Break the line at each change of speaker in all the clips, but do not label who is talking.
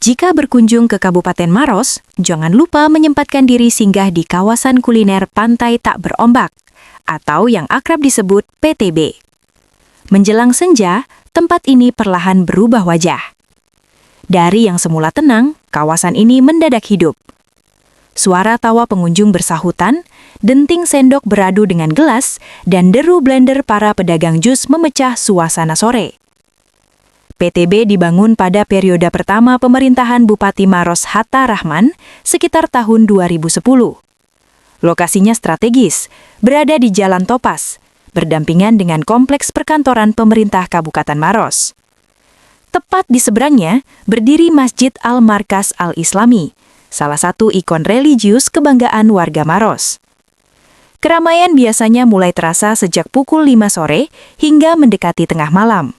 Jika berkunjung ke Kabupaten Maros, jangan lupa menyempatkan diri singgah di kawasan kuliner Pantai Tak Berombak, atau yang akrab disebut PTB. Menjelang senja, tempat ini perlahan berubah wajah. Dari yang semula tenang, kawasan ini mendadak hidup. Suara tawa pengunjung bersahutan, denting sendok beradu dengan gelas, dan deru blender para pedagang jus memecah suasana sore. PTB dibangun pada periode pertama pemerintahan Bupati Maros Hatta Rahman sekitar tahun 2010. Lokasinya strategis, berada di Jalan Topas, berdampingan dengan kompleks perkantoran pemerintah Kabupaten Maros. Tepat di seberangnya berdiri Masjid Al-Markas Al-Islami, salah satu ikon religius kebanggaan warga Maros. Keramaian biasanya mulai terasa sejak pukul 5 sore hingga mendekati tengah malam.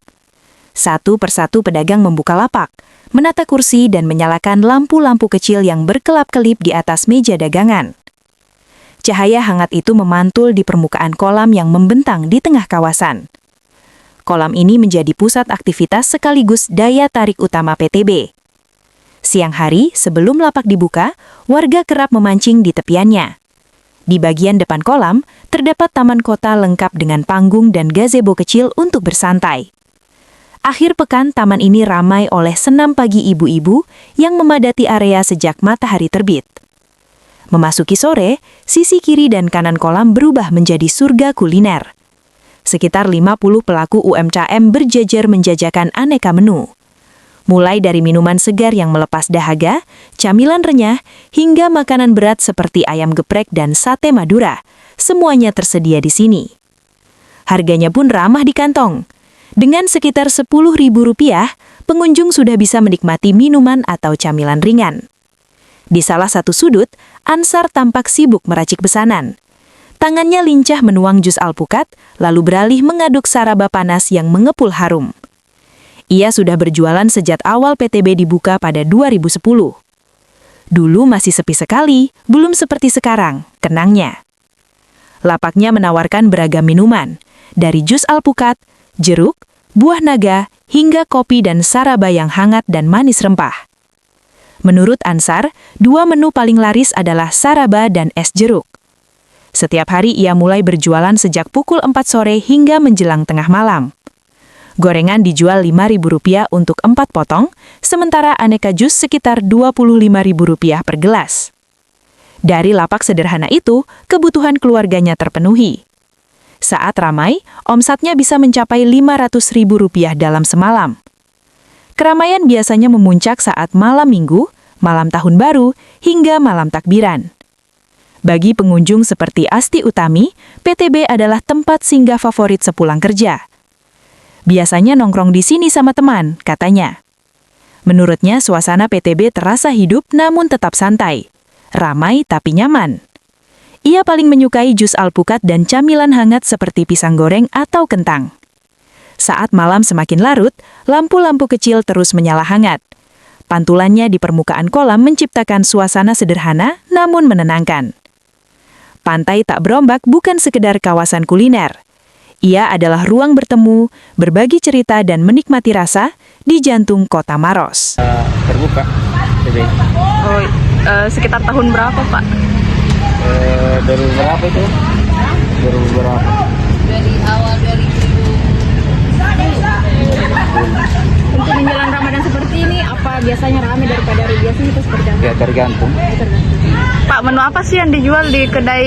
Satu persatu pedagang membuka lapak, menata kursi dan menyalakan lampu-lampu kecil yang berkelap-kelip di atas meja dagangan. Cahaya hangat itu memantul di permukaan kolam yang membentang di tengah kawasan. Kolam ini menjadi pusat aktivitas sekaligus daya tarik utama PTB. Siang hari, sebelum lapak dibuka, warga kerap memancing di tepiannya. Di bagian depan kolam, terdapat taman kota lengkap dengan panggung dan gazebo kecil untuk bersantai. Akhir pekan, taman ini ramai oleh senam pagi ibu-ibu yang memadati area sejak matahari terbit. Memasuki sore, sisi kiri dan kanan kolam berubah menjadi surga kuliner. Sekitar 50 pelaku UMKM berjejer menjajakan aneka menu. Mulai dari minuman segar yang melepas dahaga, camilan renyah, hingga makanan berat seperti ayam geprek dan sate Madura, semuanya tersedia di sini. Harganya pun ramah di kantong. Dengan sekitar Rp10.000, pengunjung sudah bisa menikmati minuman atau camilan ringan. Di salah satu sudut, Ansar tampak sibuk meracik pesanan. Tangannya lincah menuang jus alpukat, lalu beralih mengaduk saraba panas yang mengepul harum. Ia sudah berjualan sejak awal PTB dibuka pada 2010. Dulu masih sepi sekali, belum seperti sekarang, kenangnya. Lapaknya menawarkan beragam minuman, dari jus alpukat, jeruk, buah naga, hingga kopi dan saraba yang hangat dan manis rempah. Menurut Ansar, dua menu paling laris adalah saraba dan es jeruk. Setiap hari ia mulai berjualan sejak pukul 4 sore hingga menjelang tengah malam. Gorengan dijual Rp5.000 untuk 4 potong, sementara aneka jus sekitar Rp25.000 per gelas. Dari lapak sederhana itu, kebutuhan keluarganya terpenuhi. Saat ramai, omsetnya bisa mencapai Rp500.000 dalam semalam. Keramaian biasanya memuncak saat malam minggu, malam tahun baru, hingga malam takbiran. Bagi pengunjung seperti Asti Utami, PTB adalah tempat singgah favorit sepulang kerja. Biasanya nongkrong di sini sama teman, katanya. Menurutnya, suasana PTB terasa hidup namun tetap santai. Ramai tapi nyaman. Ia paling menyukai jus alpukat dan camilan hangat seperti pisang goreng atau kentang. Saat malam semakin larut, lampu-lampu kecil terus menyala hangat. Pantulannya di permukaan kolam menciptakan suasana sederhana namun menenangkan. Pantai Tak Berombak bukan sekedar kawasan kuliner. Ia adalah ruang bertemu, berbagi cerita dan menikmati rasa di jantung kota Maros.
Terbuka,
Sekitar tahun berapa, Pak?
dari berapa itu? Dari berapa?
Dari awal 2010. Untuk menjelang Ramadan seperti ini, apa biasanya ramai daripada hari biasa itu seperti apa?
Ya tergantung.
Pak, menu apa sih yang dijual di kedai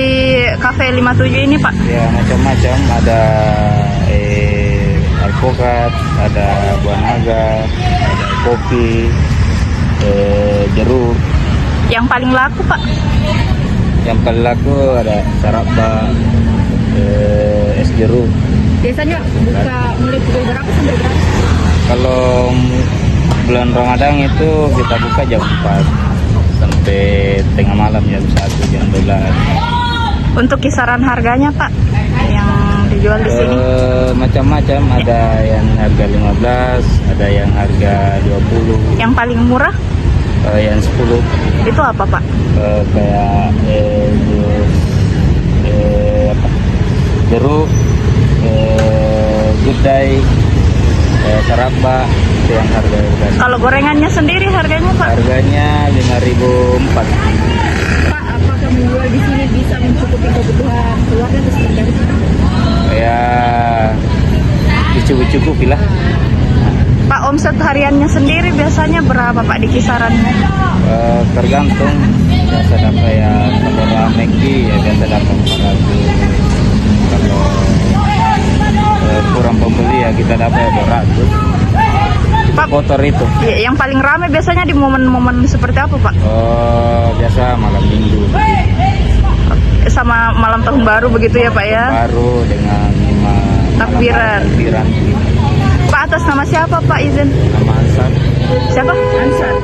Cafe 57 ini, Pak?
Ya macam-macam, ada alpukat, ada buah naga, ada kopi, jeruk.
Yang paling laku, Pak?
Yang paling laku ada saraba, es jeruk.
Biasanya buka mulai pukul berapa sampai berapa?
Kalau bulan Ramadan itu kita buka jam 4 sampai tengah malam jam 1, jam 12.
Untuk kisaran harganya, Pak, yang dijual di sini?
Macam-macam, ada yang harga 15, ada yang harga 20.
Yang paling murah?
Yang 10.
Itu apa, Pak?
Kayak jeruk, gudai, saraba, itu yang harga biasa.
Kalau gorengannya sendiri harganya Pak?
Harganya 5.400.
Pak, apakah menjual di sini bisa mencukupi kebutuhan keluarga atau seperti apa?
Ya dicukupi lah.
Pak, omset hariannya sendiri biasanya berapa Pak di kisarannya?
Tergantung, biasa dapat ya kalau rame ya biasa dapat 400. Kalau kurang pembeli ya kita dapat 200.
Pak,
Kotor itu.
ya, yang paling rame biasanya di momen-momen seperti apa Pak?
Biasa malam minggu
Sama malam tahun baru begitu ya Pak ya?
baru dengan
Takbiran.
takbiran gitu.
Pak, atas nama siapa Pak izin?
Nama Ansar.
Siapa? Ansar.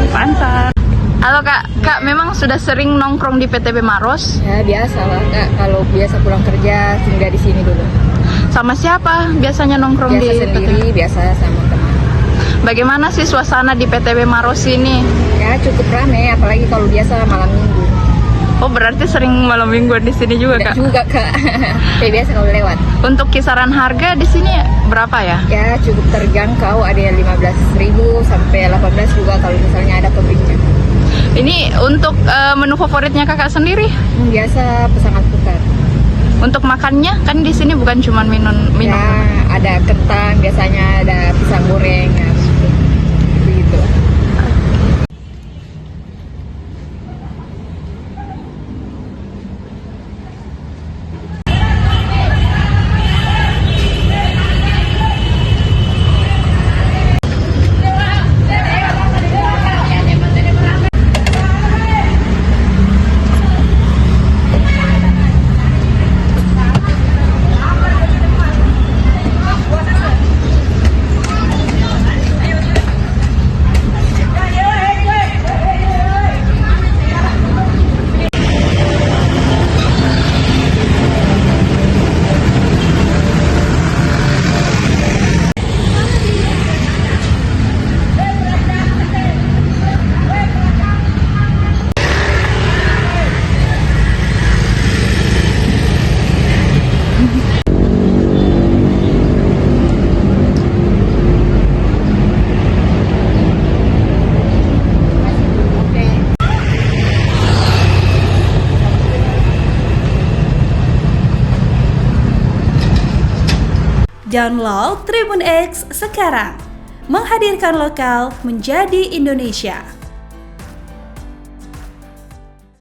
Pak Ansar. Halo Kak, memang sudah sering nongkrong di PTB Maros?
Ya biasa lah Kak, kalau biasa pulang kerja singgah di sini dulu.
Sama siapa biasanya nongkrong
Biasa
di
sendiri,
PTB?
biasa sama teman.
Bagaimana sih suasana di PTB Maros ini?
Ya cukup rame, apalagi kalau biasa malam minggu.
Oh, berarti sering malam mingguan di sini juga
Enggak
Kak?
juga Kak, kayak biasa kalau lewat.
Untuk kisaran harga di sini berapa ya?
Ya cukup terjangkau, ada yang 15.000 sampai 18 juga kalau misalnya ada pembelinya.
Ini untuk menu favoritnya Kakak sendiri?
Biasa pesan alpukat.
Untuk makannya kan di sini bukan cuma minum.
Ya ada kentang, biasanya ada pisang goreng, ya begitu.
Download Tribun X sekarang, menghadirkan lokal menjadi Indonesia.